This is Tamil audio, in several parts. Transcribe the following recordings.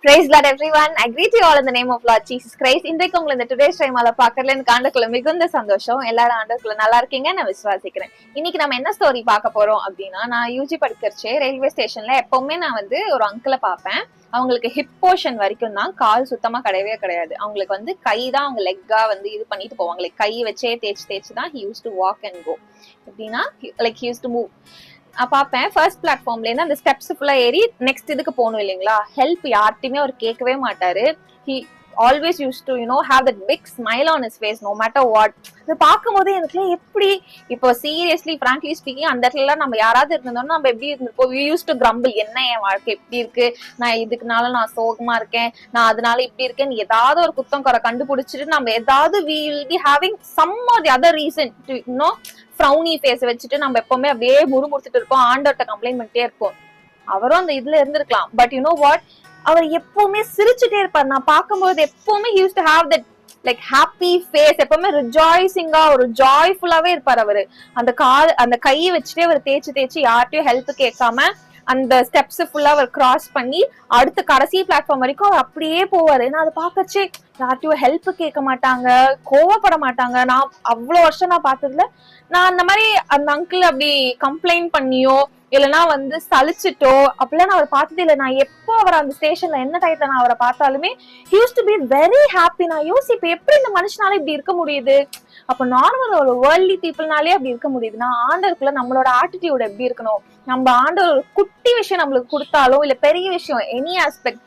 Praise God everyone. I greet you all in the name of Lord Jesus Christ. இன்றைக்கு உங்களை இந்த டுடேஸ் டைமால பாக்கறதுல எனக்கு ஆண்டவருக்குள்ள மிகுந்த சந்தோஷம். எல்லாரும் ஆண்டவருக்குள்ள நல்லா இருக்கீங்க நான் விசுவாசிக்கிறேன். இன்னைக்கு நம்ம என்ன ஸ்டோரி பார்க்க போறோம் அப்படின்னா, நான் யூஜி படிக்கிறச்சே ரயில்வே ஸ்டேஷன்ல எப்பவுமே நான் ஒரு அங்கிளை பார்ப்பேன். அவங்களுக்கு ஹிப் போர்ஷன் வரைக்கும் தான், கால் சுத்தமா கிடையவே கிடையாது. அவங்களுக்கு கை தான் அவங்க லெக்கா இது பண்ணிட்டு போவாங்க. கை வச்சே தேய்ச்சி தான் he used to walk and go. எப்படின்னா he used to move. பாப்பேன் ஃபர்ஸ்ட் பிளாட்ஃபார்ம்ல இருந்து அந்த ஸ்டெப்ஸ் ஃபுல்லா ஏறி நெக்ஸ்ட் இதுக்கு போகணும் இல்லைங்களா. ஹெல்ப் யார்ட்டையுமே அவர் கேட்கவே மாட்டாரு. he always used to have that big smile on his face no matter what. இது பார்க்கும்போது எனக்கு எப்படி இப்போ சீரியஸ்லி frankly speaking அந்த இடத்துல நம்ம யாராவது இருந்தோம்னா நம்ம எப்படி இருந்திருப்போம். we used to grumble, என்ன என் வாழ்க்கை எப்படி இருக்கு, நான் இதுக்குனால நான் சோகமா இருக்கேன், நான் அதனால இப்படி இருக்கேன், ஏதாவது ஒரு குத்தம் குறை கண்டுபிடிச்சிட்டு நம்ம ஏதாவது we will be having some or the other reason to frowny face வச்சுட்டு நம்ம எப்பவுமே அப்படியே முறுமுறுத்துட்டு இருப்போம், ஆண்டவர்கிட்ட கம்ப்ளைண்ட் பண்ணிட்டே இருப்போம். அவரும் அந்த இதுல இருந்திருக்கலாம். பட் யூ நோ வாட், அவர் எப்பவுமே சிரிச்சுட்டே இருப்பார். நான் பார்க்கும்போது எப்பவுமே he used to have that like happy face, எப்பவுமே ரிஜாய்சிங்கா ஒரு ஜாய்ஃபுல்லாவே இருப்பார் அவரு. அந்த கையை வச்சுட்டே அவர் தேய்ச்சி யார்ட்டையும் ஹெல்ப் கேட்காம அந்த ஸ்டெப்ஸ் ஃபுல்லா அவர் கிராஸ் பண்ணி அடுத்த கடைசி பிளாட்ஃபார்ம் வரைக்கும் அவர் அப்படியே போவாரு. நான் அதை பார்க்கச்சே யார்ட்டையும் ஹெல்ப் கேட்க மாட்டாங்க, கோவப்பட மாட்டாங்க. நான் அவ்வளவு வருஷம் நான் பார்த்ததுல நான் அந்த மாதிரி அந்த அங்கிள் அப்படி கம்ப்ளைண்ட் பண்ணியோ இல்லைன்னா சலிச்சுட்டோ அப்படிலாம் நான் அவர் பார்த்ததே இல்லை. நான் எப்போ அவர் அந்த ஸ்டேஷன்ல என்ன டயத்துல நான் அவரை பார்த்தாலுமே he used to be very happy. நான் யோசிப்பேன் எப்படி இந்த மனுஷனால இப்படி இருக்க முடியுது. அப்ப நார்மல் ஒரு வேர்ல்ட்லி பீப்புள்னாலே அப்படி இருக்க முடியுது. நான் ஆண்டவருக்குள்ள நம்மளோட ஆட்டிடியூட் எப்படி இருக்கணும், நம்ம ஆண்டவர் ஒரு குட்டி விஷயம் நம்மளுக்கு கொடுத்தாலும் இல்ல பெரிய விஷயம் எனி ஆஸ்பெக்ட்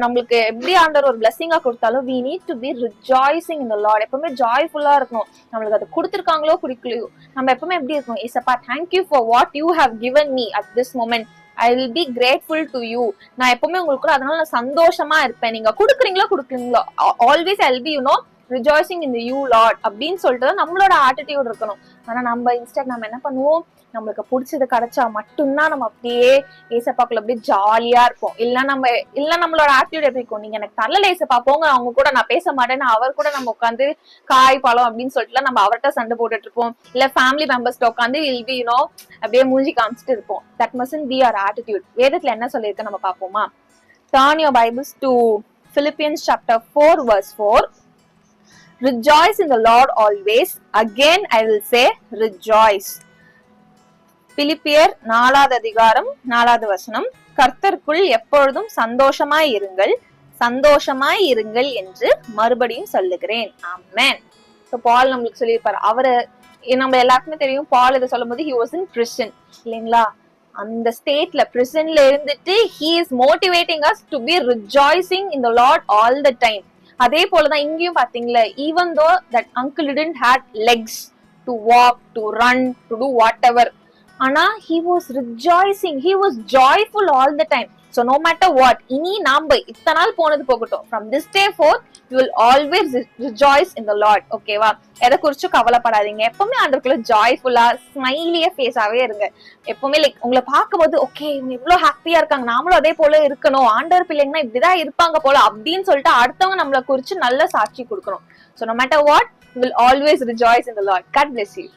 நம்மளுக்கு எப்படி ஆண்டவர் ஒரு பிளெஸிங்கா கொடுத்தாலும் we need to be rejoicing in the Lord. எப்பவுமே ஜாய்ஃபுல்லா இருக்கணும். நம்மளுக்கு அது கொடுத்துருக்காங்களோ குடிக்கலையோ நம்ம எப்பவுமே எப்படி இருக்கணும், ஏசப்பா thank you for what you have given me at this moment. I will be grateful to you. நான் எப்பவுமே உங்களுக்கு கூட அதனால நான் சந்தோஷமா இருப்பேன். நீங்க கொடுக்குறீங்களோ always I'll be rejoicing in the you Lord அப்படின்னு சொல்லிட்டு நம்மளோட ஆட்டிடியூட் இருக்கணும். ஆனா நம்ம நம்ம என்ன பண்ணுவோம், நம்மளுக்கு பிடிச்சது கிடைச்சா மட்டும்தான் நம்ம அப்படியே ஏசப்பாக்குள்ள அப்படியே ஜாலியா இருப்போம். இல்ல நம்மளோட ஆட்டிடியூட் எப்படி இருக்கும், நீங்க எனக்கு தரல ஏசப்பா போங்க, அவங்க கூட நான் பேச மாட்டேன்னு அவர் கூட நம்ம உட்காந்து காய் பழம் அப்படின்னு சொல்லிட்டு நம்ம அவர்கிட்ட சண்டை போட்டுட்டு இருப்போம். இல்ல ஃபேமிலி மெம்பர்ஸ்ட உட்காந்து வில் பி அப்படியே மூஞ்சி காமிச்சிட்டு இருப்போம். That mustn't be our attitude. வேதத்துல என்ன சொல்லியிருக்கு நம்ம பாப்போமா. Turn your Bibles to Philippians chapter 4 verse 4. Rejoice in the Lord always. Again I will say rejoice. பிலிப்பியர் 4வது அதிகாரம் 4வது வசனம். கர்த்தருக்குள் எப்பொழுதும் சந்தோஷமாய் இருங்கள் என்று மறுபடியும் சொல்லுகிறேன். ஆமென். சோ பால் நம்மளுக்கு சொல்லியிருப்பாரு. அவரு நம்ம எல்லாருக்குமே தெரியும், பால் இதை சொல்லும் போது he was in prison இல்லைங்களா. அந்த ஸ்டேட்ல பிரிசன்ல இருந்துட்டு he is motivating us to be rejoicing in the Lord all the time. அதே போலதான் இங்கேயும் பாத்தீங்களா, even though that uncle didn't had legs to walk, to run, to do whatever, ஆனா he was rejoicing, he was joyful all the time. So no matter what, இனி நாம இத்தனை நாள் போனது போகட்டும், from this day forth you will always rejoice in the Lord. ஓகேவா, எதை குறிச்சும் கவலைப்படாதீங்க. எப்பவுமே ஆண்டவருக்குள்ள ஜாய்ஃபுல்லா ஸ்மைலியா ஃபேஸாவே இருங்க. எப்பவுமே உங்களை பார்க்கும்போது ஓகே இவங்க இவ்வளவு ஹாப்பியா இருக்காங்க, நாமளும் அதே போல இருக்கணும், ஆண்டவர் பிள்ளைங்கன்னா இப்படிதான் இருப்பாங்க போல அப்படின்னு சொல்லிட்டு அடுத்தவங்க நம்மளை குறிச்சு நல்ல சாட்சி கொடுக்கணும். So no matter what, you will always rejoice in the Lord. God bless you.